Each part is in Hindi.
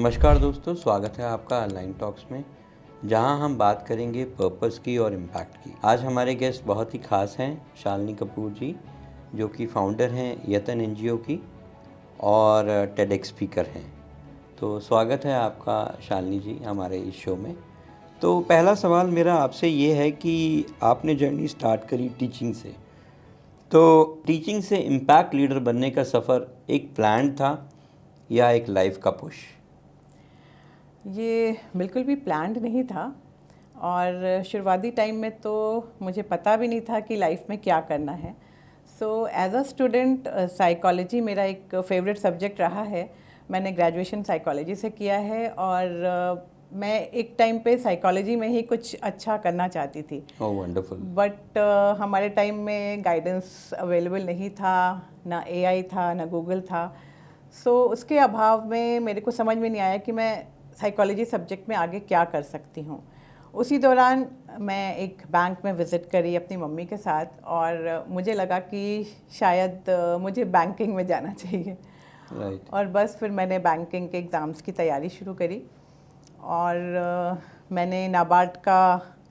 नमस्कार दोस्तों, स्वागत है आपका ऑनलाइन टॉक्स में, जहां हम बात करेंगे पर्पस की और इम्पैक्ट की। आज हमारे गेस्ट बहुत ही खास हैं, शालिनी कपूर जी, जो कि फाउंडर हैं यतन एनजीओ की और टेडेक्स स्पीकर हैं। तो स्वागत है आपका शालिनी जी हमारे इस शो में। तो पहला सवाल मेरा आपसे ये है कि आपने जर्नी स्टार्ट करी टीचिंग से, तो टीचिंग से इम्पैक्ट लीडर बनने का सफ़र एक प्लान था या एक लाइफ का पुश? ये बिल्कुल भी प्लान्ड नहीं था और शुरुआती टाइम में तो मुझे पता भी नहीं था कि लाइफ में क्या करना है। So as a student psychology मेरा एक फेवरेट सब्जेक्ट रहा है। मैंने ग्रेजुएशन साइकोलॉजी से किया है और मैं एक टाइम पे साइकोलॉजी में ही कुछ अच्छा करना चाहती थी। ओह वंडरफुल। बट हमारे टाइम में गाइडेंस अवेलेबल नहीं था, ना एआई था, ना गूगल था। सो उसके अभाव में मेरे को समझ में नहीं आया कि मैं साइकोलॉजी सब्जेक्ट में आगे क्या कर सकती हूँ। उसी दौरान मैं एक बैंक में विज़िट करी अपनी मम्मी के साथ और मुझे लगा कि शायद मुझे बैंकिंग में जाना चाहिए। राइट। और बस फिर मैंने बैंकिंग के एग्ज़ाम्स की तैयारी शुरू करी और मैंने नाबार्ड का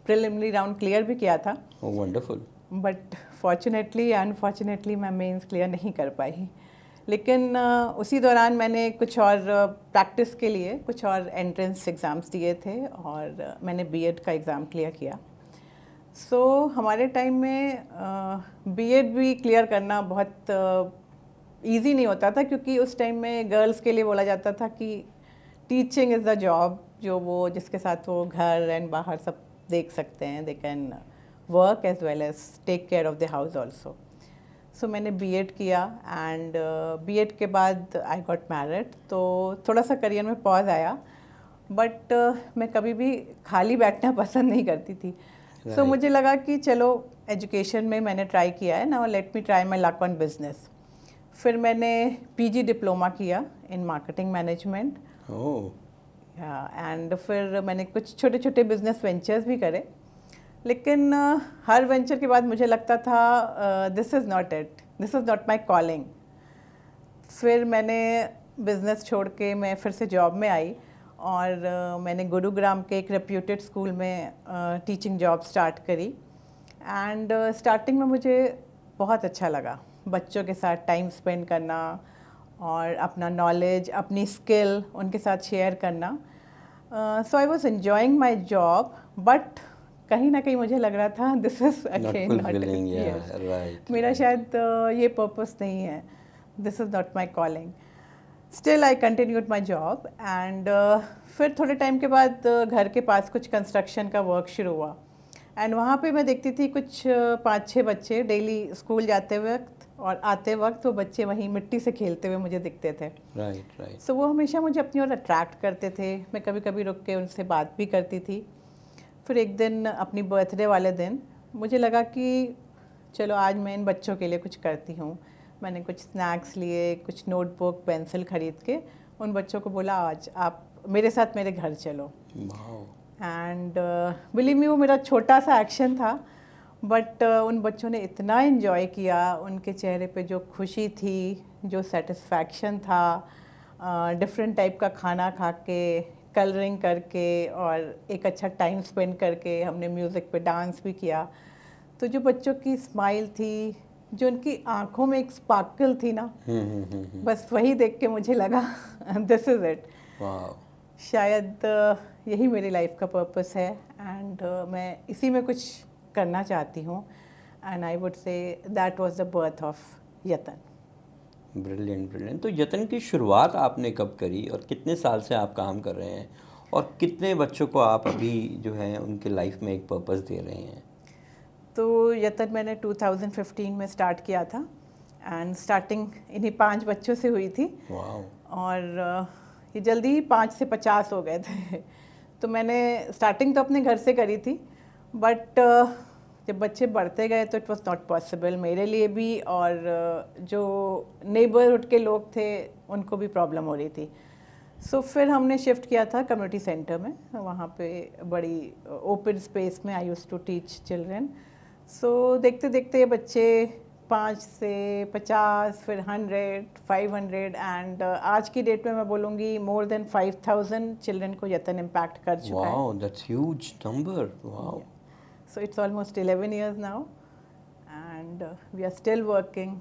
प्रिलिमिनरी राउंड क्लियर भी किया था। ओह वंडरफुल। बट फॉर्चुनेटली अनफॉर्चुनेटली मैं मेंस क्लियर नहीं कर पाई। लेकिन उसी दौरान मैंने कुछ और प्रैक्टिस के लिए कुछ और एंट्रेंस एग्ज़ाम्स दिए थे और मैंने बीएड का एग्ज़ाम क्लियर किया। सो हमारे टाइम में बीएड भी क्लियर करना बहुत इजी नहीं होता था, क्योंकि उस टाइम में गर्ल्स के लिए बोला जाता था कि टीचिंग इज़ द जॉब, जो वो जिसके साथ वो घर एंड बाहर सब देख सकते हैं, they can work as well as take care of the house also. So मैंने बीएड किया एंड बीएड के बाद आई गॉट मैरिड। तो थोड़ा सा करियर में पॉज आया, बट मैं कभी भी खाली बैठना पसंद नहीं करती थी। सो मुझे लगा कि चलो एजुकेशन में मैंने ट्राई किया है, now let me try my luck on business. फिर मैंने पीजी डिप्लोमा किया इन मार्केटिंग मैनेजमेंट। एंड फिर मैंने कुछ छोटे छोटे बिजनेस वेंचर्स भी करे। लेकिन हर वेंचर के बाद मुझे लगता था this is not it, this is not my calling. फिर मैंने बिज़नेस छोड़ के मैं फिर से जॉब में आई और मैंने गुरुग्राम के एक रेप्यूटेड स्कूल में टीचिंग जॉब स्टार्ट करी। एंड स्टार्टिंग में मुझे बहुत अच्छा लगा बच्चों के साथ टाइम स्पेंड करना और अपना नॉलेज, अपनी स्किल उनके साथ शेयर करना। So I was enjoying my job, but कहीं ना कहीं मुझे लग रहा था this is again not right. मेरा शायद ये पर्पस नहीं है, this is not my calling. Still I continued my job and फिर थोड़े टाइम के बाद घर के पास कुछ कंस्ट्रक्शन का वर्क शुरू हुआ एंड वहाँ पे मैं देखती थी कुछ 5-6 बच्चे डेली स्कूल जाते वक्त और आते वक्त वो बच्चे वहीं मिट्टी से खेलते हुए मुझे दिखते थे। राइट। सो वो हमेशा मुझे अपनी ओर अट्रैक्ट करते थे। मैं कभी कभी रुक के उनसे बात भी करती थी। फिर एक दिन अपनी बर्थडे वाले दिन मुझे लगा कि चलो आज मैं इन बच्चों के लिए कुछ करती हूँ। मैंने कुछ स्नैक्स लिए, कुछ नोटबुक पेंसिल ख़रीद के उन बच्चों को बोला आज आप मेरे साथ मेरे घर चलो। एंड बिलीव मी, वो मेरा छोटा सा एक्शन था, बट उन बच्चों ने इतना इन्जॉय किया। उनके चेहरे पे जो खुशी थी, जो सेटिस्फैक्शन था, डिफरेंट टाइप का खाना खा के, कलरिंग करके और एक अच्छा टाइम स्पेंड करके हमने म्यूज़िक पे डांस भी किया। तो जो बच्चों की स्माइल थी, जो उनकी आंखों में एक स्पार्कल थी ना, बस वही देख के मुझे लगा दिस इज़ इट। शायद यही मेरी लाइफ का पर्पस है एंड मैं इसी में कुछ करना चाहती हूँ। And I would say that was the birth of Yatan. Brilliant. तो यतन की शुरुआत आपने कब करी और कितने साल से आप काम कर रहे हैं और कितने बच्चों को आप अभी जो है उनके लाइफ में एक पर्पस दे रहे हैं? तो यतन मैंने 2015 में स्टार्ट किया था एंड स्टार्टिंग इन्हीं 5 बच्चों से हुई थी। और ये जल्दी ही 5 से 50 हो गए थे। तो मैंने स्टार्टिंग तो अपने घर से करी थी, बट जब बच्चे बढ़ते गए तो इट वाज नॉट पॉसिबल मेरे लिए भी, और जो नेबरहुड के लोग थे उनको भी प्रॉब्लम हो रही थी। सो फिर हमने शिफ्ट किया था कम्युनिटी सेंटर में। वहाँ पे बड़ी ओपन स्पेस में I used to teach children. So देखते देखते ये बच्चे 5 से 50, फिर 100, 500 एंड आज की डेट में मैं बोलूँगी मोर देन 5000 चिल्ड्रन को यतन इम्पैक्ट कर चुका है. Wow, that's huge number. Wow. So it's almost 11 years now, and we are still working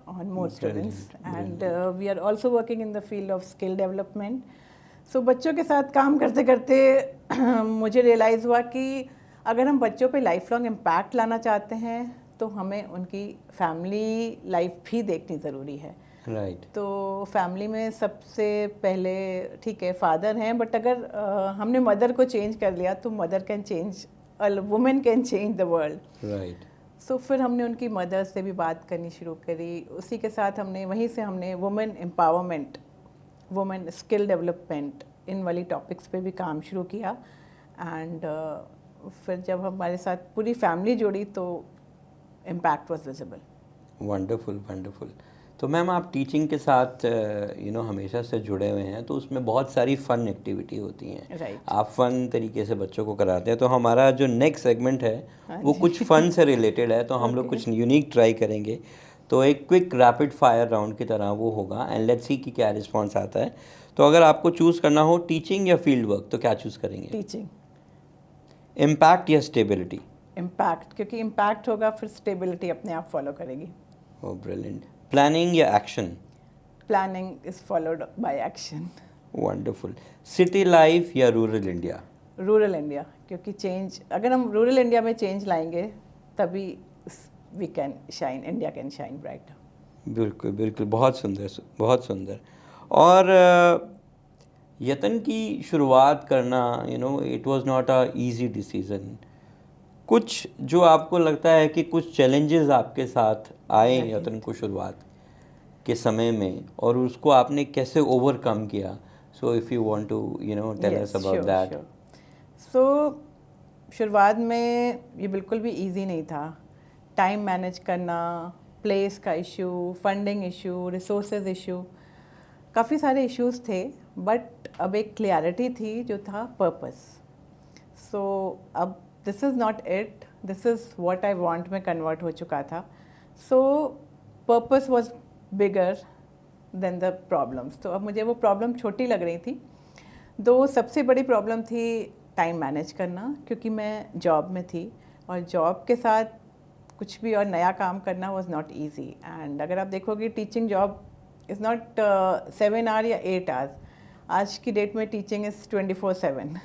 on more students, and we are also working in the field of skill development. So बच्चों के साथ काम करते करते मुझे रियलाइज़ हुआ कि अगर हम बच्चों पे लाइफ लॉन्ग इम्पैक्ट लाना चाहते हैं तो हमें उनकी फैमिली लाइफ भी देखनी ज़रूरी है. Right. तो फैमिली में सबसे पहले ठीक है फादर हैं, बट अगर हमने मदर को चेंज कर लिया तो mother can change, women can change the world. Right. सो फिर हमने उनकी मदर से भी बात करनी शुरू करी. उसी के साथ वहीं से हमने women empowerment, women skill development, इन वाली टॉपिक्स पे भी काम शुरू किया. एंड फिर जब हमारे साथ पूरी फैमिली जुड़ी तो impact was visible. Wonderful wonderful. तो मैम आप टीचिंग के साथ हमेशा से जुड़े हुए हैं, तो उसमें बहुत सारी फ़न एक्टिविटी होती हैं. Right. आप फ़न तरीके से बच्चों को कराते हैं. तो हमारा जो नेक्स्ट सेगमेंट है हाँ वो जी. कुछ फ़न से रिलेटेड है, तो हम लोग कुछ यूनिक ट्राई करेंगे. तो एक क्विक रैपिड फायर राउंड की तरह वो होगा, एंड लेट्स सी कि क्या रिस्पॉन्स आता है. तो अगर आपको चूज़ करना हो टीचिंग या फील्ड वर्क, तो क्या चूज़ करेंगे? टीचिंग. इम्पैक्ट या स्टेबिलिटी? इम्पैक्ट, क्योंकि इम्पैक्ट होगा फिर स्टेबिलिटी अपने आप फॉलो करेगी. Oh brilliant. प्लानिंग या action? Planning is followed by action. Wonderful. City life या रूरल इंडिया? रूरल इंडिया, क्योंकि चेंज, अगर हम रूरल इंडिया में चेंज लाएंगे तभी we can shine, India can shine bright. बिल्कुल बिल्कुल, बहुत सुंदर बहुत सुंदर. और यतन की शुरुआत करना, it was not a easy decision. कुछ जो आपको लगता है कि कुछ चैलेंजेस आपके साथ आए यतन को शुरुआत के समय में, और उसको आपने कैसे ओवरकम किया? So if you want to tell us about that. So शुरुआत में ये बिल्कुल भी इजी नहीं था. टाइम मैनेज करना, प्लेस का issue, funding issue, resources issue, काफ़ी सारे इश्यूज थे. बट अब एक क्लियरिटी थी जो था पर्पस. सो अब this is not it, this is what I want में कन्वर्ट हो चुका था. सो purpose was bigger than the problems. तो अब मुझे वो प्रॉब्लम छोटी लग रही थी. दो सबसे बड़ी प्रॉब्लम थी टाइम मैनेज करना, क्योंकि मैं जॉब में थी और जॉब के साथ कुछ भी और नया काम करना वाज नॉट इजी. एंड अगर आप देखोगे teaching job is not 7 hour या 8 आवर्स. आज की डेट में teaching is 24/7.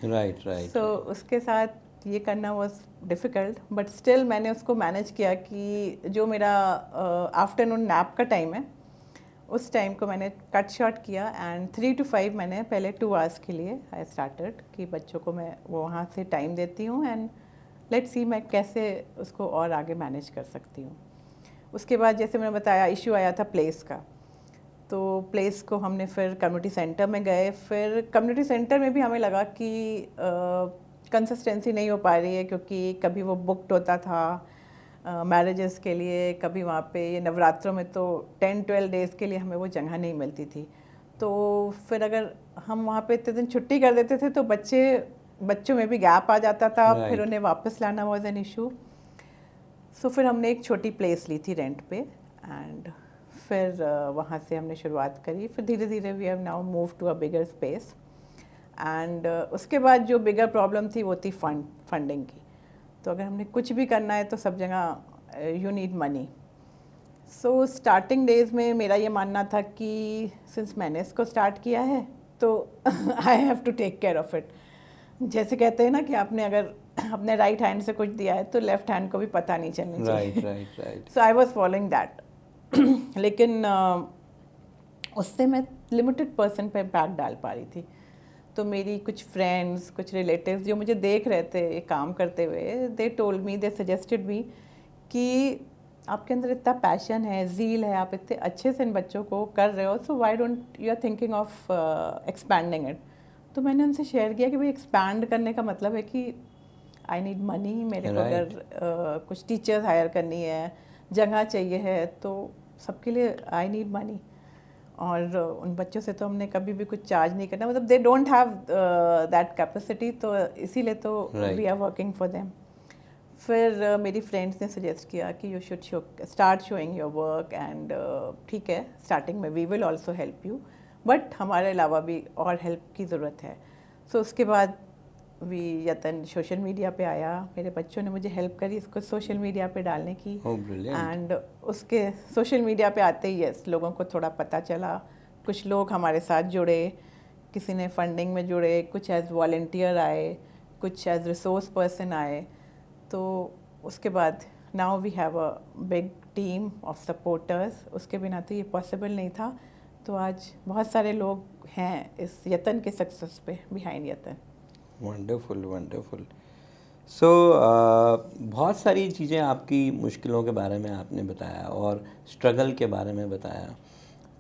Right right. So उसके साथ ये करना वाज डिफ़िकल्ट, बट स्टिल मैंने उसको मैनेज किया कि जो मेरा आफ्टरनून नैप का टाइम है उस टाइम को मैंने कट शॉर्ट किया. एंड 3 to 5 मैंने पहले 2 आवर्स के लिए आई स्टार्टेड कि बच्चों को मैं वो वहाँ से टाइम देती हूँ, एंड लेट्स सी मैं कैसे उसको और आगे मैनेज कर सकती हूँ. उसके बाद जैसे मैंने बताया इशू आया था प्लेस का. तो प्लेस को हमने फिर कम्युनिटी सेंटर में गए. फिर कम्युनिटी सेंटर में भी हमें लगा कि कंसिस्टेंसी नहीं हो पा रही है, क्योंकि कभी वो बुकड होता था मैरिजेस के लिए, कभी वहाँ पे ये नवरात्रों में तो 10-12 डेज़ के लिए हमें वो जगह नहीं मिलती थी. तो फिर अगर हम वहाँ पे इतने दिन छुट्टी कर देते थे तो बच्चों में भी गैप आ जाता था. Right. फिर उन्हें वापस लाना वाज एन इशू. सो फिर हमने एक छोटी प्लेस ली थी रेंट पे, एंड फिर वहाँ से हमने शुरुआत करी. फिर धीरे धीरे we have now move to a bigger space. And उसके बाद जो बिगर प्रॉब्लम थी वो थी फंडिंग की. तो अगर हमने कुछ भी करना है तो सब जगह you need money. So starting days में मेरा ये मानना था कि सिंस मैंने इसको स्टार्ट किया है तो I have to take care of it. जैसे कहते हैं ना कि आपने अगर अपने राइट हैंड से कुछ दिया है तो लेफ्ट हैंड को भी पता नहीं चलनी चाहिए. Right right. So I was following that. लेकिन उससे मैं लिमिटेड पर्सन पे इम्पैक्ट डाल पा रही थी. तो मेरी कुछ फ्रेंड्स, कुछ रिलेटिव्स जो मुझे देख रहे थे ये काम करते हुए, they told me, they suggested me कि आपके अंदर इतना पैशन है, ज़ील है, आप इतने अच्छे से इन बच्चों को कर रहे हो, so why don't you are thinking of expanding it. तो मैंने उनसे शेयर किया कि भाई एक्सपैंड करने का मतलब है कि आई नीड मनी. मेरे को अगर कुछ टीचर्स हायर करनी है, जगह चाहिए है, तो सबके लिए आई नीड मनी. और उन बच्चों से तो हमने कभी भी कुछ चार्ज नहीं करना, मतलब they don't have that capacity. तो इसीलिए तो we are working for them. फिर मेरी फ्रेंड्स ने सजेस्ट किया कि you should start showing your work and ठीक है, स्टार्टिंग में we will also help you, but हमारे अलावा भी और हेल्प की ज़रूरत है। सो उसके बाद यतन सोशल मीडिया पे आया, मेरे बच्चों ने मुझे हेल्प करी इसको सोशल मीडिया पे डालने की। एंड उसके सोशल मीडिया पे आते ही यस लोगों को थोड़ा पता चला, कुछ लोग हमारे साथ जुड़े, किसी ने फंडिंग में जुड़े, कुछ एज वॉल्टियर आए, कुछ एज रिसोर्स पर्सन आए। तो उसके बाद now we have a big team of supporters. उसके बिना तो ये पॉसिबल नहीं था। तो आज बहुत सारे लोग हैं इस यतन के सक्सेस पे, behind Yatan. Wonderful wonderful. So बहुत सारी चीज़ें आपकी मुश्किलों के बारे में आपने बताया और स्ट्रगल के बारे में बताया।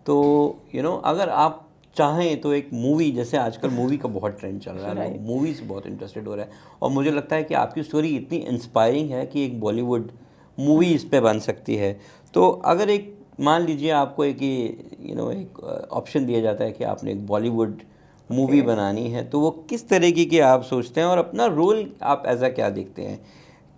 तो अगर आप चाहें तो एक मूवी, जैसे आजकल मूवी का बहुत ट्रेंड चल रहा है, लोग मूवी से बहुत इंटरेस्टेड हो रहे हैं, और मुझे लगता है कि आपकी स्टोरी इतनी इंस्पायरिंग है कि एक बॉलीवुड मूवी इस पे बन सकती है। तो अगर एक मान लीजिए आपको एक ऑप्शन दिया जाता है कि आपने एक बॉलीवुड मूवी बनानी है, तो वो किस तरीके की आप सोचते हैं और अपना रोल आप ऐसा क्या देखते हैं?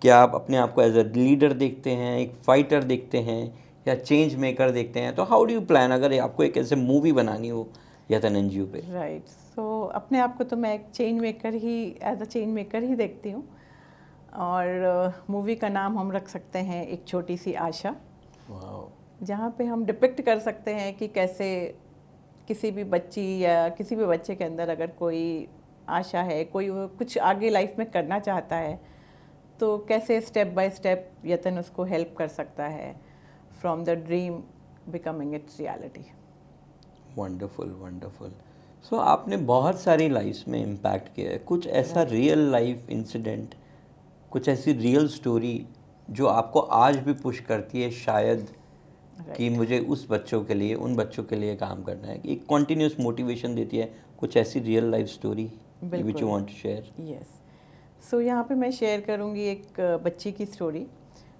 क्या आप अपने आप को एज अ लीडर देखते हैं, एक फाइटर देखते हैं, या चेंज मेकर देखते हैं? तो हाउ डू यू प्लान अगर आपको एक ऐसे मूवी बनानी हो यतन एनजीओ पे? राइट। सो अपने आप को तो मैं एक चेंज मेकर ही, एज अ चेंज मेकर ही देखती हूँ। और मूवी का नाम हम रख सकते हैं एक छोटी सी आशा, जहाँ पे हम डिपिक्ट कर सकते हैं कि कैसे किसी भी बच्ची या किसी भी बच्चे के अंदर अगर कोई आशा है, कोई वो कुछ आगे लाइफ में करना चाहता है, तो कैसे स्टेप बाय स्टेप यतन उसको हेल्प कर सकता है from the dream becoming its reality. Wonderful wonderful. So आपने बहुत सारी लाइफ्स में इम्पैक्ट किया है। कुछ ऐसा रियल लाइफ इंसिडेंट, कुछ ऐसी रियल स्टोरी जो आपको आज भी पुश करती है शायद कि मुझे उस बच्चों के लिए, उन बच्चों के लिए काम करना है, एक कॉन्टिन्यूस मोटिवेशन देती है? कुछ ऐसी real life story which you want to share? Yes. So यहाँ पे मैं शेयर करूँगी एक बच्ची की स्टोरी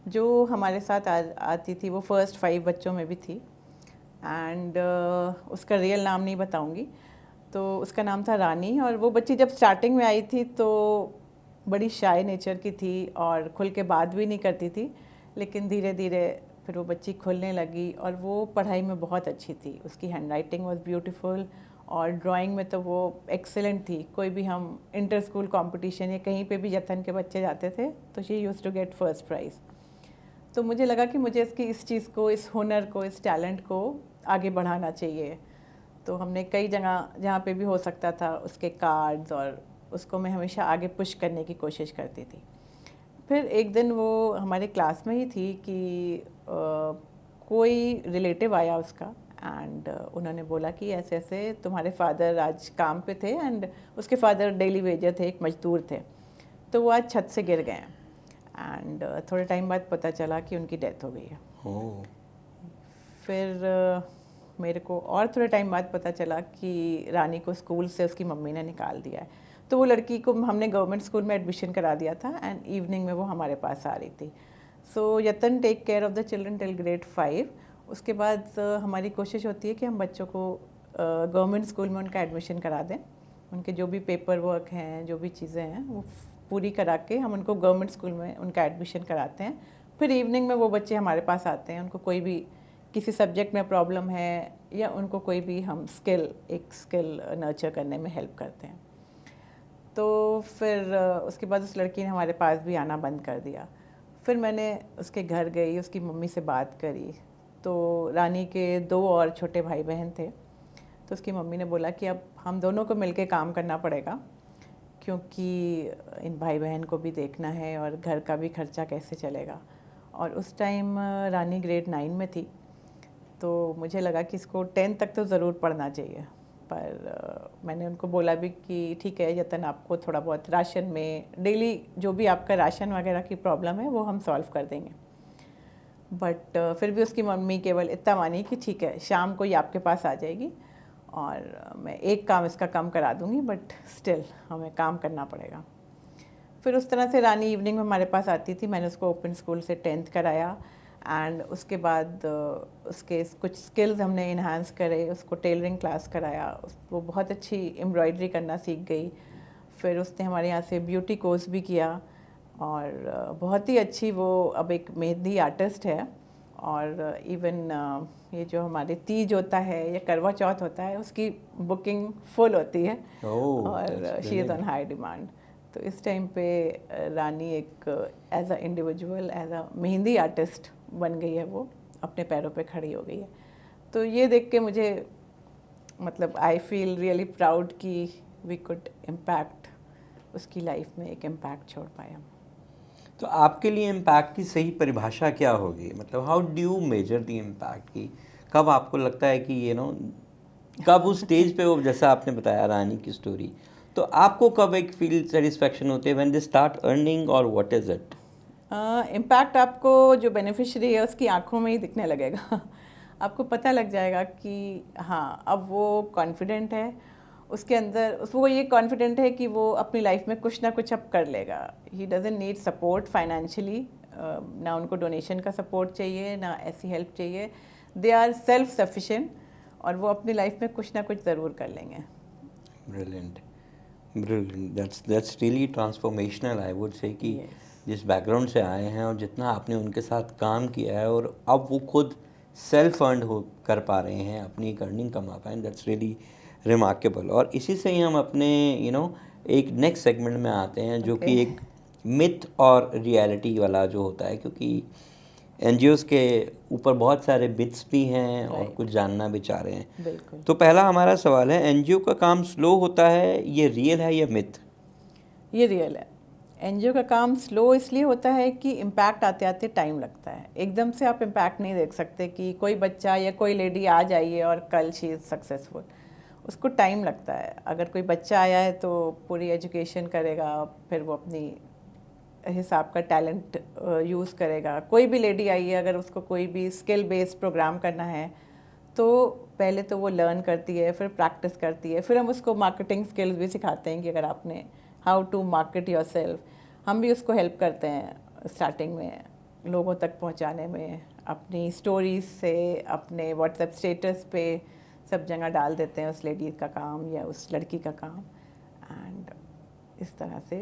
जो हमारे साथ आती थी। वो फर्स्ट 5 बच्चों में भी थी। एंड उसका रियल नाम नहीं बताऊँगी। तो उसका नाम था रानी। और वो बच्ची जब स्टार्टिंग में आई थी तो बड़ी शाय नेचर की थी और खुल के बात भी नहीं करती थी, लेकिन धीरे धीरे फिर वो बच्ची खुलने लगी और वो पढ़ाई में बहुत अच्छी थी। उसकी हैंड राइटिंग वॉज ब्यूटीफुल और ड्राइंग में तो वो एक्सेलेंट थी। कोई भी हम इंटर स्कूल कॉम्पिटिशन या कहीं पे भी यतन के बच्चे जाते थे तो she use to get first prize. तो मुझे लगा कि मुझे इसकी इस चीज़ को, इस हुनर को, इस टैलेंट को आगे बढ़ाना चाहिए। तो हमने कई जगह जहाँ पे भी हो सकता था उसके कार्ड्स, और उसको मैं हमेशा आगे पुश करने की कोशिश करती थी। फिर एक दिन वो हमारे क्लास में ही थी कि कोई रिलेटिव आया उसका, एंड उन्होंने बोला कि ऐसे ऐसे तुम्हारे फादर आज काम पे थे, एंड उसके फादर डेली वेजर थे, एक मजदूर थे, तो वो आज छत से गिर गए हैं। एंड थोड़े टाइम बाद पता चला कि उनकी डेथ हो गई है। फिर मेरे को और थोड़े टाइम बाद पता चला कि रानी को स्कूल से उसकी मम्मी ने निकाल दिया है। तो वो लड़की को हमने गवर्नमेंट स्कूल में एडमिशन करा दिया था एंड इवनिंग में वो हमारे पास आ रही थी। So Yatan take care of the children till grade 5। उसके बाद हमारी कोशिश होती है कि हम बच्चों को गवर्नमेंट स्कूल में उनका एडमिशन करा दें। उनके जो भी पेपर वर्क हैं, जो भी चीज़ें हैं, वो पूरी करा के हम उनको गवर्नमेंट स्कूल में उनका एडमिशन कराते हैं। फिर इवनिंग में वो बच्चे हमारे पास आते हैं। उनको कोई भी किसी सब्जेक्ट में प्रॉब्लम है या उनको कोई भी हम एक स्किल नर्चर करने में हेल्प करते हैं। तो फिर उसके बाद उस लड़की ने हमारे पास भी आना बंद कर दिया। फिर मैंने उसके घर गई, उसकी मम्मी से बात करी। तो रानी के 2 और छोटे भाई बहन थे। तो उसकी मम्मी ने बोला कि अब हम दोनों को मिलके काम करना पड़ेगा, क्योंकि इन भाई बहन को भी देखना है और घर का भी खर्चा कैसे चलेगा। और उस टाइम रानी ग्रेड 9 में थी। तो मुझे लगा कि इसको 10th तक तो ज़रूर पढ़ना चाहिए। पर मैंने उनको बोला भी कि ठीक है यतन, आपको थोड़ा बहुत राशन में डेली जो भी आपका राशन वगैरह की प्रॉब्लम है वो हम सॉल्व कर देंगे। बट फिर भी उसकी मम्मी केवल इतना मानी कि ठीक है शाम को ही आपके पास आ जाएगी और मैं एक काम इसका कम करा दूँगी, बट स्टिल हमें काम करना पड़ेगा। फिर उस तरह से रानी इवनिंग में हमारे पास आती थी। मैंने उसको ओपन स्कूल से 10th कराया एंड उसके बाद उसके कुछ स्किल्स हमने इन्हांस करे। उसको टेलरिंग क्लास कराया, वो बहुत अच्छी एम्ब्रॉयडरी करना सीख गई। फिर उसने हमारे यहाँ से ब्यूटी कोर्स भी किया और बहुत ही अच्छी वो अब एक मेहंदी आर्टिस्ट है। और इवन ये जो हमारे तीज होता है या करवा चौथ होता है उसकी बुकिंग फुल होती है और she is on high demand. तो इस टाइम पे रानी एक as a individual as a mehndi artist बन गई है, वो अपने पैरों पे खड़ी हो गई है। तो ये देख के मुझे मतलब आई फील रियली प्राउड कि वी कुड इम्पैक्ट उसकी लाइफ में एक इम्पैक्ट छोड़ पाए हम। तो आपके लिए इम्पैक्ट की सही परिभाषा क्या होगी? मतलब how do you measure the impact की? कब आपको लगता है कि कब उस स्टेज पे वो, जैसा आपने बताया रानी की स्टोरी, तो आपको कब एक फील सेटिस्फेक्शन होती है व्हेन दे स्टार्ट अर्निंग, और व्हाट इज इट? इम्पैक्ट आपको जो बेनिफिशियरी है उसकी आंखों में ही दिखने लगेगा। आपको पता लग जाएगा कि हाँ अब वो कॉन्फिडेंट है, उसके अंदर वो ये कॉन्फिडेंट है कि वो अपनी लाइफ में कुछ ना कुछ अब कर लेगा। He doesn't need support financially, ना उनको डोनेशन का सपोर्ट चाहिए ना ऐसी हेल्प चाहिए। दे आर सेल्फ सफिशिएंट और वो अपनी लाइफ में कुछ ना कुछ ज़रूर कर लेंगे। Brilliant, brilliant, that's really transformational I would से कि जिस बैकग्राउंड से आए हैं और जितना आपने उनके साथ काम किया है और अब वो खुद सेल्फ अर्न हो कर पा रहे हैं, अपनी एक अर्निंग कमा पाए, दैट्स रियली रिमार्केबल। और इसी से ही हम अपने एक नेक्स्ट सेगमेंट में आते हैं जो कि एक मिथ और रियलिटी वाला जो होता है, क्योंकि एनजीओज़ के ऊपर बहुत सारे बिट्स भी हैं और कुछ जानना भी चाह रहे हैं। बिल्कुल। तो पहला हमारा सवाल है, एनजीओ का काम स्लो होता है, ये रियल है या मिथ? ये रियल है। एनजीओ का काम स्लो इसलिए होता है कि इम्पैक्ट आते आते टाइम लगता है। एकदम से आप इम्पैक्ट नहीं देख सकते कि कोई बच्चा या कोई लेडी आ जाइए और कल शी इज़ सक्सेसफुल। उसको टाइम लगता है। अगर कोई बच्चा आया है तो पूरी एजुकेशन करेगा, फिर वो अपनी हिसाब का टैलेंट यूज़ करेगा। कोई भी लेडी आई है, अगर उसको कोई भी स्किल बेस्ड प्रोग्राम करना है तो पहले तो वो लर्न करती है, फिर प्रैक्टिस करती है, फिर हम उसको मार्केटिंग स्किल्स भी सिखाते हैं कि अगर आपने how to market yourself, हम भी उसको हेल्प करते हैं स्टार्टिंग में लोगों तक पहुंचाने में। अपनी स्टोरीज से अपने व्हाट्सएप स्टेटस पे सब जगह डाल देते हैं उस लेडी का काम या उस लड़की का काम। एंड इस तरह से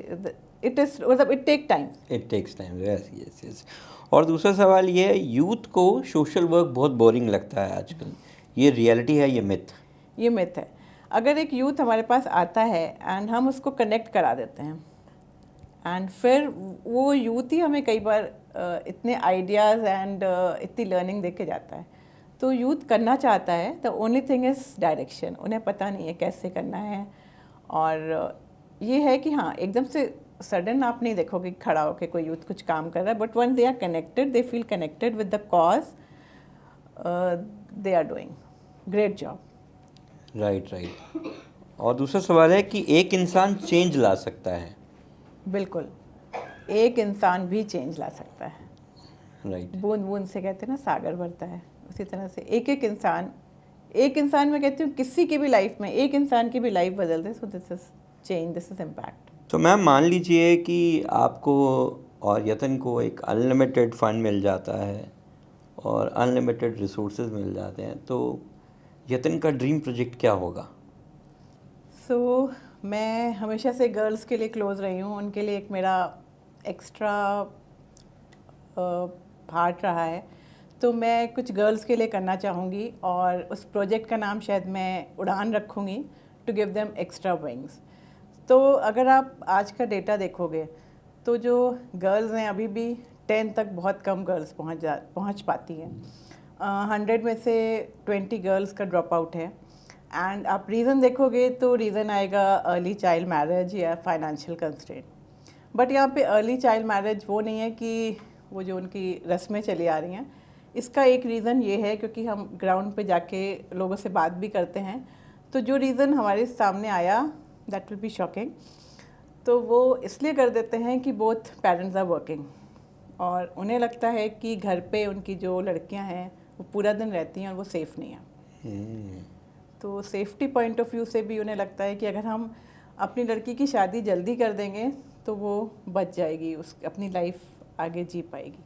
इट इज़ मतलब इट टेक्स टाइम। यस। और दूसरा सवाल ये है, यूथ को सोशल वर्क बहुत बोरिंग लगता है आजकल, ये रियलिटी है, ये मिथ? ये मिथ है। अगर एक यूथ हमारे पास आता है एंड हम उसको कनेक्ट करा देते हैं एंड फिर वो यूथ ही हमें कई बार इतने आइडियाज़ एंड इतनी लर्निंग दे के जाता है। तो यूथ करना चाहता है, the only thing is direction. उन्हें पता नहीं है कैसे करना है। और ये है कि हाँ एकदम से सडन आप नहीं देखोगे कि खड़ा होकर कोई यूथ कुछ काम कर रहा है, but when they are connected, they feel connected with the cause, they are doing great job. Right. और दूसरा सवाल है कि एक इंसान चेंज ला सकता है? बिल्कुल, एक इंसान भी चेंज ला सकता है। राइट। बूंद बूंद से कहते हैं ना सागर भरता है, उसी तरह से एक इंसान मैं कहती हूँ किसी की भी लाइफ में एक इंसान की भी लाइफ बदल दे। So this is change, this is impact. तो मैम मान लीजिए कि आपको और यतन को एक अनलिमिटेड फंड मिल जाता है और अनलिमिटेड रिसोर्सेज मिल जाते हैं, तो यतन का ड्रीम प्रोजेक्ट क्या होगा? सो मैं हमेशा से गर्ल्स के लिए क्लोज रही हूँ, उनके लिए एक मेरा एक्स्ट्रा हार्ट रहा है। तो मैं कुछ गर्ल्स के लिए करना चाहूँगी और उस प्रोजेक्ट का नाम शायद मैं उड़ान रखूँगी, to give them extra wings. तो अगर आप आज का डेटा देखोगे तो जो गर्ल्स हैं अभी भी 10 तक बहुत कम गर्ल्स पहुँच पाती हैं। 100 में से 20 गर्ल्स का ड्रॉप आउट है। एंड आप रीज़न देखोगे तो रीज़न आएगा अर्ली चाइल्ड मैरिज या फाइनेंशियल कंस्ट्रेंट। बट यहाँ पे अर्ली चाइल्ड मैरिज वो नहीं है कि वो जो उनकी रस्में चली आ रही हैं। इसका एक रीज़न ये है क्योंकि हम ग्राउंड पे जाके लोगों से बात भी करते हैं, तो जो रीज़न हमारे सामने आया दैट विल बी शॉकिंग। तो वो इसलिए कर देते हैं कि बोथ पेरेंट्स आर वर्किंग और उन्हें लगता है कि घर पे उनकी जो लड़कियां हैं वो पूरा दिन रहती हैं और वो सेफ़ नहीं है। तो सेफ्टी पॉइंट ऑफ व्यू से भी उन्हें लगता है कि अगर हम अपनी लड़की की शादी जल्दी कर देंगे तो वो बच जाएगी, उस अपनी लाइफ आगे जी पाएगी।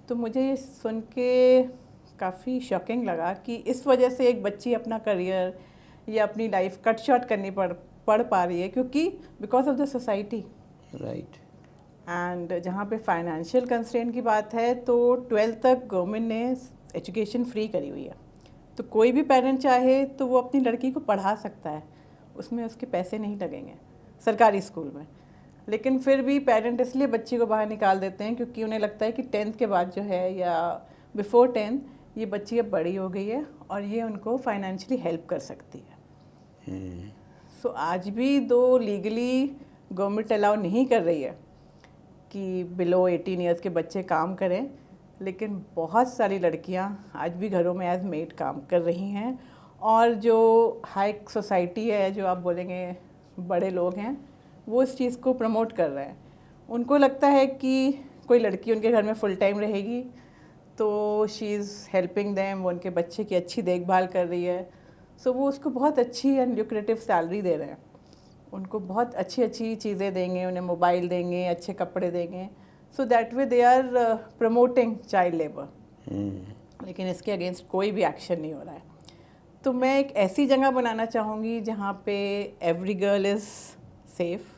तो मुझे ये सुन के काफ़ी शॉकिंग लगा कि इस वजह से एक बच्ची अपना करियर या अपनी लाइफ कट शॉर्ट करनी पड़ पा रही है, क्योंकि because of the society. Right. And जहाँ पे फाइनेंशियल कंस्ट्रेंट की बात है तो 12th तक गवर्नमेंट ने एजुकेशन फ्री करी हुई है, तो कोई भी पेरेंट चाहे तो वो अपनी लड़की को पढ़ा सकता है, उसमें उसके पैसे नहीं लगेंगे सरकारी स्कूल में। लेकिन फिर भी पेरेंट इसलिए बच्ची को बाहर निकाल देते हैं क्योंकि उन्हें लगता है कि 10th के बाद जो है या बिफोर 10th ये बच्ची अब बड़ी हो गई है और ये उनको फाइनेंशियली हेल्प कर सकती है। सो आज भी दो लीगली गवर्नमेंट अलाउ नहीं कर रही है कि बिलो 18 ईयर्स के बच्चे काम करें, लेकिन बहुत सारी लड़कियां आज भी घरों में एज मेड काम कर रही हैं। और जो हाई सोसाइटी है, जो आप बोलेंगे बड़े लोग हैं, वो इस चीज़ को प्रमोट कर रहे हैं। उनको लगता है कि कोई लड़की उनके घर में फुल टाइम रहेगी तो शी इज़ हेल्पिंग देम, वो उनके बच्चे की अच्छी देखभाल कर रही है, सो वो उसको बहुत अच्छी एंड ल्यूक्रेटिव सैलरी दे रहे हैं, उनको बहुत अच्छी अच्छी चीज़ें देंगे, उन्हें मोबाइल देंगे, अच्छे कपड़े देंगे, so that way they are promoting child labour. लेकिन इसके अगेंस्ट कोई भी एक्शन नहीं हो रहा है। तो मैं एक ऐसी जगह बनाना चाहूँगी जहाँ पे एवरी गर्ल इज़ सेफ़।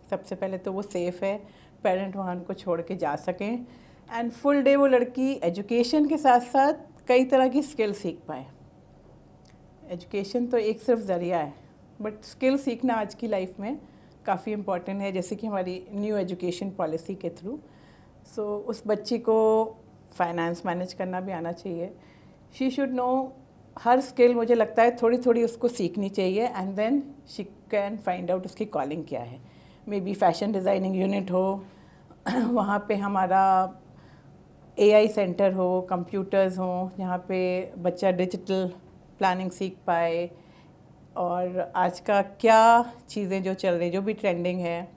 सबसे पहले तो वो सेफ़ है, पेरेंट वहाँ उनको छोड़ के जा सकें, एंड फुल डे वो लड़की एजुकेशन के साथ साथ कई तरह की स्किल सीख पाए। एजुकेशन तो एक सिर्फ ज़रिया है, बट स्किल सीखना आज की लाइफ में काफ़ी इम्पॉर्टेंट है, जैसे कि हमारी न्यू एजुकेशन पॉलिसी के थ्रू। सो उस बच्ची को फाइनेंस मैनेज करना भी आना चाहिए। She should know her skill, मुझे लगता है थोड़ी थोड़ी उसको सीखनी चाहिए, and then she can find out उसकी कॉलिंग क्या है। Maybe fashion designing unit हो, वहाँ पे हमारा AI सेंटर हो, कंप्यूटर्स हो, जहाँ पे बच्चा डिजिटल प्लानिंग सीख पाए, और आज का क्या चीज़ें जो चल रही, जो भी ट्रेंडिंग है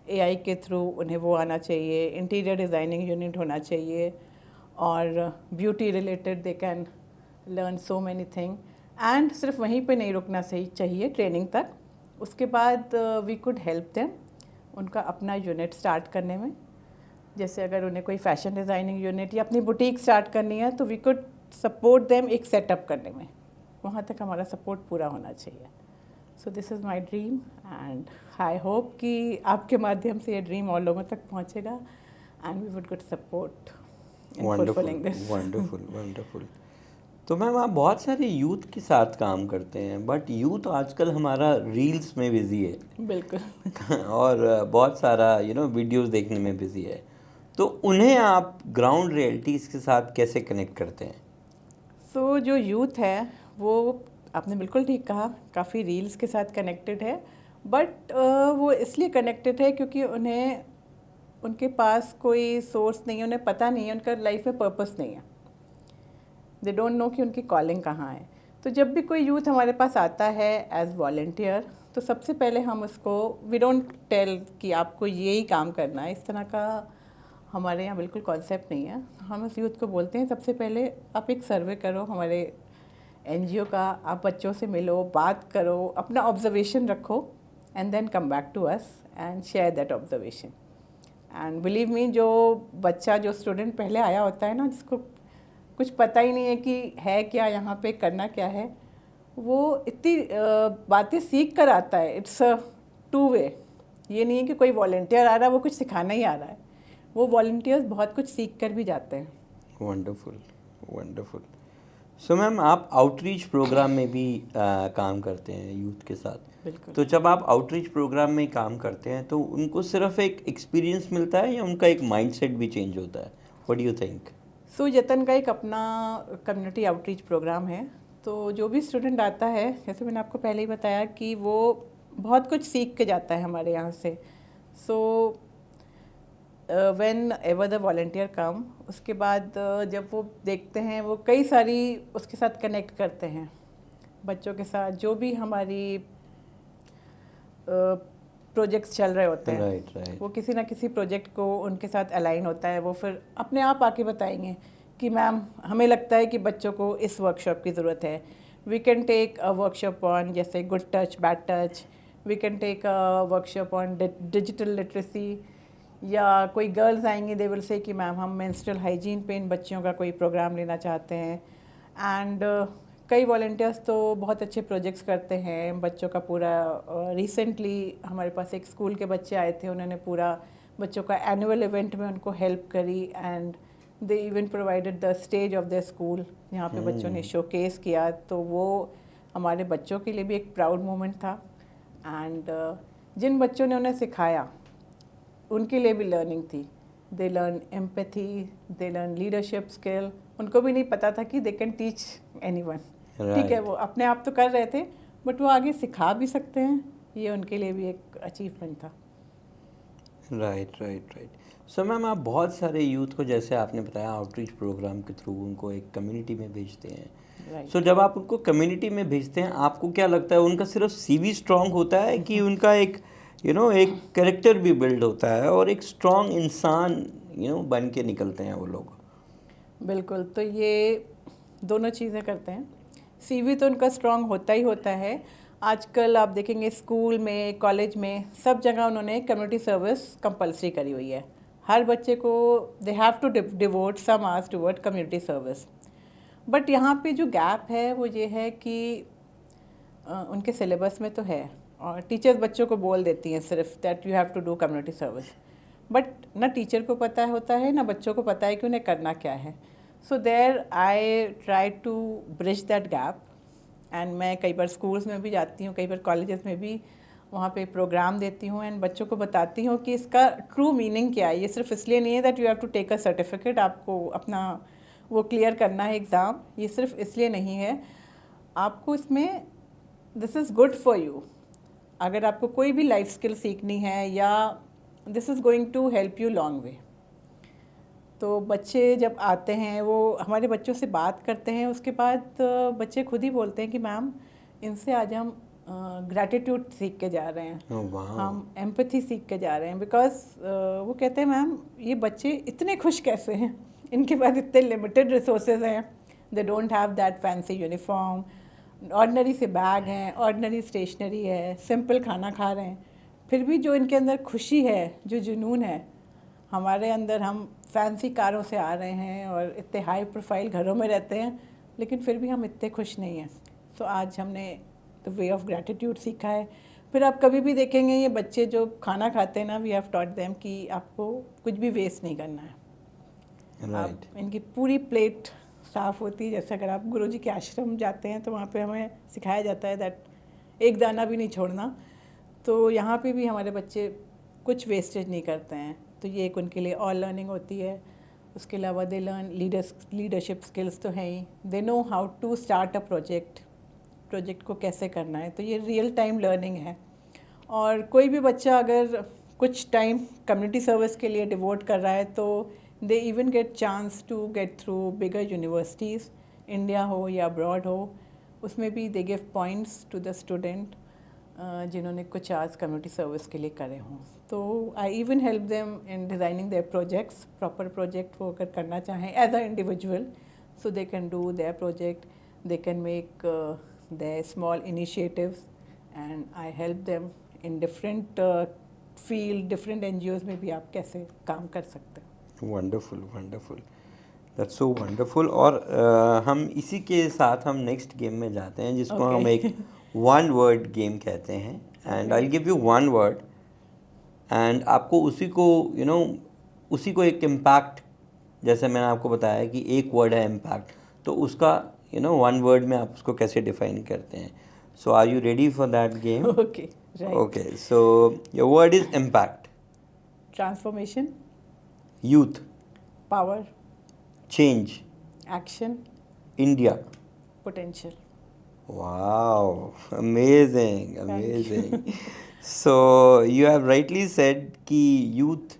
AI के थ्रू उन्हें वो आना चाहिए। इंटीरियर डिज़ाइनिंग यूनिट होना चाहिए, और beauty related they can learn so many thing. And सिर्फ वहीं पे नहीं रुकना सही चाहिए, ट्रेनिंग तक। उसके बाद वी कुड हेल्प देम उनका अपना यूनिट स्टार्ट करने में। जैसे अगर उन्हें कोई फैशन डिज़ाइनिंग यूनिट या अपनी बुटीक स्टार्ट करनी है तो वी कुड सपोर्ट देम एक सेटअप करने में, वहाँ तक हमारा सपोर्ट पूरा होना चाहिए। So this is my dream, and I hope कि आपके माध्यम से ये ड्रीम और लोगों तक पहुँचेगा, and we would good support in fulfilling this. Wonderful wonderful. तो मैम आप बहुत सारे यूथ के साथ काम करते हैं, बट यूथ आजकल हमारा रील्स में बिजी है बिल्कुल। और बहुत सारा वीडियोस देखने में बिजी है, तो उन्हें आप ग्राउंड रियलिटीज़ के साथ कैसे कनेक्ट करते हैं? सो जो यूथ है वो, आपने बिल्कुल ठीक कहा, काफ़ी रील्स के साथ कनेक्टेड है, बट वो इसलिए कनेक्टेड है क्योंकि उन्हें, उनके पास कोई सोर्स नहीं है, उन्हें पता नहीं है, उनका लाइफ में पर्पस नहीं है। दे डोंट नो कि उनकी कॉलिंग कहाँ है। तो जब भी कोई यूथ हमारे पास आता है एज वॉलंटियर, तो सबसे पहले हम उसको, वी डोंट टेल कि आपको यही काम करना है, इस तरह का हमारे यहाँ बिल्कुल कॉन्सेप्ट नहीं है। हम उस यूथ को बोलते हैं सबसे पहले आप एक सर्वे करो हमारे NGO का, आप बच्चों से मिलो, बात करो, अपना ऑब्जर्वेशन रखो, and then come back to us and share that observation. And believe me, जो बच्चा, जो स्टूडेंट पहले आया होता है ना, जिसको कुछ पता ही नहीं है कि है क्या, यहाँ पे करना क्या है, वो इतनी बातें सीख कर आता है। इट्स अ टू वे, ये नहीं है कि कोई वॉलंटियर आ रहा है वो कुछ सिखाना ही आ रहा है, वो वॉलंटियर्स बहुत कुछ सीख कर भी जाते हैं। Wonderful wonderful. सो मैम आप आउटरीच प्रोग्राम में भी काम करते हैं यूथ के साथ। बिल्कुल। तो जब आप आउटरीच प्रोग्राम में काम करते हैं तो उनको सिर्फ एक एक्सपीरियंस मिलता है या उनका एक माइंडसेट भी चेंज होता है? What do you think? So Jatan का एक अपना कम्युनिटी आउटरीच प्रोग्राम है, तो जो भी स्टूडेंट आता है, जैसे मैंने आपको पहले ही बताया कि वो बहुत कुछ सीख के जाता है हमारे यहाँ से। So whenever the volunteer come, उसके बाद जब वो देखते हैं, वो कई सारी उसके साथ कनेक्ट करते हैं बच्चों के साथ, जो भी हमारी प्रोजेक्ट्स चल रहे होते हैं। राइट। वो किसी ना किसी प्रोजेक्ट को उनके साथ अलाइन होता है, वो फिर अपने आप आके बताएंगे कि मैम हमें लगता है कि बच्चों को इस वर्कशॉप की ज़रूरत है। We can take a workshop on जैसे good touch, bad touch. We can take a workshop on digital literacy, या कोई गर्ल्स आएंगी, दे विल से कि मैम हम मेंस्ट्रुअल हाइजीन पे इन बच्चियों का कोई प्रोग्राम लेना चाहते हैं। एंड कई वॉलंटियर्स तो बहुत अच्छे प्रोजेक्ट्स करते हैं बच्चों का पूरा। रिसेंटली हमारे पास एक स्कूल के बच्चे आए थे, उन्होंने पूरा बच्चों का एनुअल इवेंट में उनको हेल्प करी and they even provided the stage of the school जहाँ पे बच्चों ने शोकेस किया, तो वो हमारे बच्चों के लिए भी एक प्राउड मोमेंट था। एंड जिन बच्चों ने उन्हें सिखाया उनके लिए भी लर्निंग थी। They learn empathy, they learn leadership skill. उनको भी नहीं पता था कि दे कैन टीच एनीवन। ठीक है, वो अपने आप तो कर रहे थे बट वो आगे सिखा भी सकते हैं, ये उनके लिए भी एक अचीवमेंट था। राइट। सो मैम, आप बहुत सारे यूथ को, जैसे आपने बताया, आउटरीच प्रोग्राम के थ्रू उनको एक कम्युनिटी में भेजते हैं। सो जब आप उनको कम्युनिटी में भेजते हैं, आपको क्या लगता है, उनका सिर्फ सीवी स्ट्रांग होता है कि उनका एक एक कैरेक्टर भी बिल्ड होता है और एक स्ट्रांग इंसान बन के निकलते हैं वो लोग? बिल्कुल, तो ये दोनों चीज़ें करते हैं। सीवी तो उनका स्ट्रांग होता ही होता है। आजकल आप देखेंगे स्कूल में, कॉलेज में, सब जगह उन्होंने कम्युनिटी सर्विस कंपलसरी करी हुई है। हर बच्चे को they have to devote some hours toward community service. But यहाँ पे जो गैप है वो ये है कि उनके सिलेबस में तो है और टीचर्स बच्चों को बोल देती हैं सिर्फ that you have to do community service, but ना टीचर को पता होता है ना बच्चों को पता है कि उन्हें करना क्या है। So there I try to bridge that gap. And मैं कई बार स्कूल्स में भी जाती हूँ, कई बार कॉलेजेस में भी वहाँ पे प्रोग्राम देती हूँ एंड बच्चों को बताती हूँ कि इसका ट्रू मीनिंग क्या है। ये सिर्फ इसलिए नहीं है that you have to take a certificate, आपको अपना वो क्लियर करना है एग्ज़ाम, ये सिर्फ इसलिए नहीं है। आपको इसमें this is good for you. अगर आपको कोई भी लाइफ स्किल सीखनी है या this is going to help you long way. तो बच्चे जब आते हैं, वो हमारे बच्चों से बात करते हैं, उसके बाद बच्चे खुद ही बोलते हैं कि मैम इनसे आज हम ग्रैटिट्यूड सीख के जा रहे हैं, हम एम्पैथी सीख के जा रहे हैं। बिकॉज वो कहते हैं मैम ये बच्चे इतने खुश कैसे हैं, इनके पास इतने लिमिटेड रिसोर्सेज हैं, दे don't have that fancy uniform, ordinary से बैग हैं, ऑर्डनरी स्टेशनरी है, सिंपल खाना खा रहे हैं, फिर भी जो इनके अंदर खुशी है, जो जुनून है, हमारे अंदर हम फैंसी कारों से आ रहे हैं और इतने हाई प्रोफाइल घरों में रहते हैं, लेकिन फिर भी हम इतने खुश नहीं हैं। तो आज हमने द वे ऑफ ग्रैटिट्यूड सीखा है। फिर आप कभी भी देखेंगे ये बच्चे जो खाना खाते हैं ना, वी हैव टॉट देम कि आपको कुछ भी वेस्ट नहीं करना है। आप इनकी पूरी प्लेट साफ़ होती है। जैसे अगर आप गुरुजी के आश्रम जाते हैं तो वहाँ पे हमें सिखाया जाता है दैट एक दाना भी नहीं छोड़ना। तो यहाँ पे भी हमारे बच्चे कुछ वेस्टेज नहीं करते हैं, तो ये एक उनके लिए और लर्निंग होती है। उसके अलावा दे लर्न लीडरशिप स्किल्स तो हैं ही, they know how to start a project को कैसे करना है, तो ये रियल टाइम लर्निंग है। और कोई भी बच्चा अगर कुछ टाइम कम्युनिटी सर्विस के लिए डिवोट कर रहा है तो they even get chance to get through bigger universities, India हो या अब्रॉड हो, उसमें भी they give points to the student जिन्होंने कुछ आज कम्युनिटी सर्विस के लिए करे हों। तो I even help them in designing their projects. Proper project वो अगर करना चाहें as a individual, so they can do their project, they can make their small initiatives and I help them in different field, different NGOs में भी आप कैसे काम कर सकते हैं। Wonderful, that's so wonderful. और हम इसी के साथ हम नेक्स्ट गेम में जाते हैं, जिसको हम एक वन वर्ड गेम कहते हैं। And I will give you one word and आपको उसी को एक इम्पैक्ट, जैसे मैंने आपको बताया कि एक वर्ड है इम्पैक्ट, तो उसका वन वर्ड में आप उसको कैसे डिफाइन करते हैं। So are you ready for that game? Okay, so your word is impact. Transformation. Youth. Power. Change. Action. India. Potential. Wow, amazing. So you have rightly said कि youth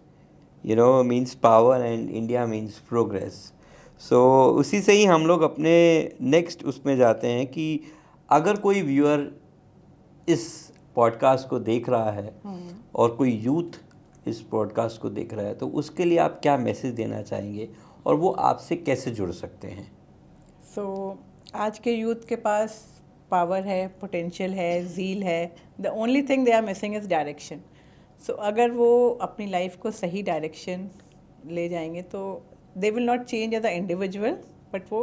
means power and India means progress. So उसी से ही हम लोग अपने नेक्स्ट उसमें जाते हैं कि अगर कोई व्यूअर इस पॉडकास्ट को देख रहा है और कोई यूथ इस पॉडकास्ट को देख रहा है, तो उसके लिए आप क्या मैसेज देना चाहेंगे और वो आपसे कैसे जुड़ सकते हैं? आज के यूथ के पास पावर है, पोटेंशियल है, ज़ील है, the only thing they are missing is direction. So अगर वो अपनी लाइफ को सही डायरेक्शन ले जाएंगे तो they will not change as a individual, but वो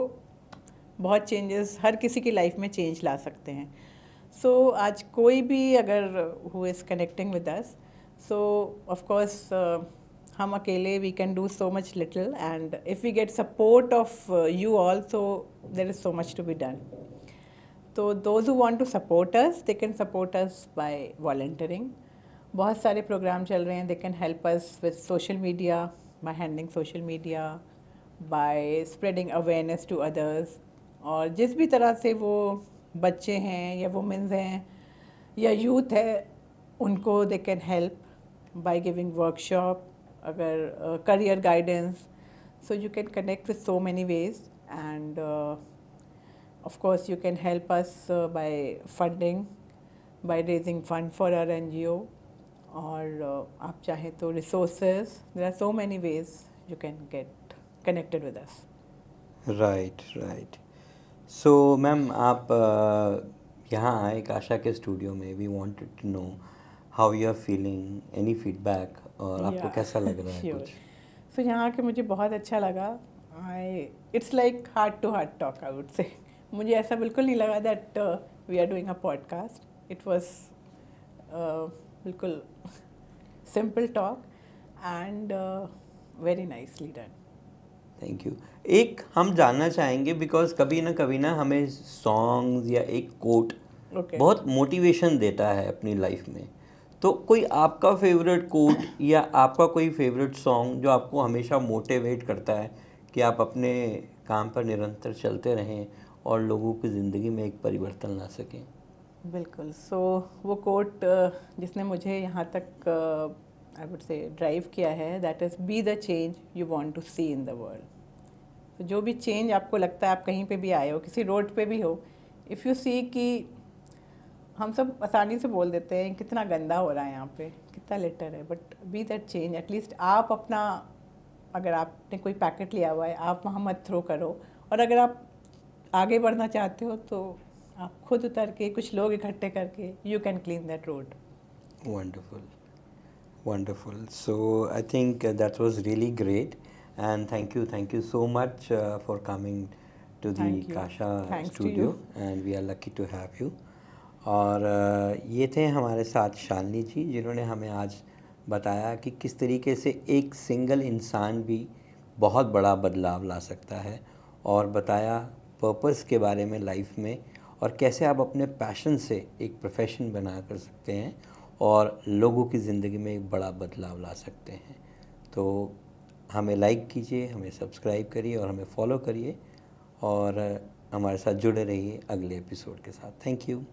बहुत चेंजेस हर किसी की लाइफ में चेंज ला सकते हैं। सो आज कोई भी अगर who is connecting with us, so of course हम अकेले we can do so much little, and if we get support of you also there is so much to be done. तो those who want to support us, they can support us by volunteering. बहुत सारे प्रोग्राम चल रहे हैं. They can help us with social media, by handling social media, by spreading awareness to others. और जिस भी तरह से वो बच्चे हैं या वुमेन्स हैं या यूथ है, उनको they can help by giving workshop, अगर career guidance. So you can connect with so many ways, and of course you can help us by funding, by raising fund for our NGO, और आप चाहें तो resources. There are so many ways you can get connected with us. Right. So ma'am आप यहाँ आए काशा के स्टूडियो में. We wanted to know how you are feeling, any feedback, और आपको कैसा लग रहा है Sure. कुछ? So यहाँ के मुझे बहुत अच्छा लगा. It's like heart to heart talk, I would say. मुझे ऐसा बिल्कुल नहीं लगा that we are doing a podcast. It was बिल्कुल simple talk and very nicely done. Thank you. एक हम जानना चाहेंगे, बिकॉज कभी ना हमें सॉन्ग्स या एक कोट Okay. बहुत मोटिवेशन देता है अपनी लाइफ में. तो कोई आपका फेवरेट कोट या आपका कोई फेवरेट सॉन्ग जो आपको हमेशा मोटिवेट करता है कि आप अपने काम पर निरंतर चलते रहें और लोगों की ज़िंदगी में एक परिवर्तन ला सकें? बिल्कुल. सो वो कोट जिसने मुझे यहाँ तक आई वुड से ड्राइव किया है, that is be the change you want to see in the world. तो जो भी चेंज आपको लगता है, आप कहीं पे भी आए हो, किसी रोड पे भी हो, इफ़ यू सी कि हम सब आसानी से बोल देते हैं कितना गंदा हो रहा है यहाँ पे, कितना लिटर है, but be that change. At least आप अपना, अगर आपने कोई पैकेट लिया हुआ है, आप वहाँ मत थ्रो करो. और अगर आप आगे बढ़ना चाहते हो तो आप खुद उतर के, कुछ लोग इकट्ठे करके, you can clean that road. Wonderful. So I think that was really great, and thank you so much for coming to the Thank you. Kasha Thanks to studio, you. and we are lucky to have you. और ये थे हमारे साथ शालिनी जी, जिन्होंने हमें आज बताया कि किस तरीके से एक सिंगल इंसान भी बहुत बड़ा बदलाव ला सकता है, और बताया पर्पस के बारे में लाइफ में, और कैसे आप अपने पैशन से एक प्रोफेशन बना कर सकते हैं और लोगों की ज़िंदगी में एक बड़ा बदलाव ला सकते हैं. तो हमें लाइक कीजिए, हमें सब्सक्राइब करिए और हमें फॉलो करिए, और हमारे साथ जुड़े रहिए अगले एपिसोड के साथ. Thank you.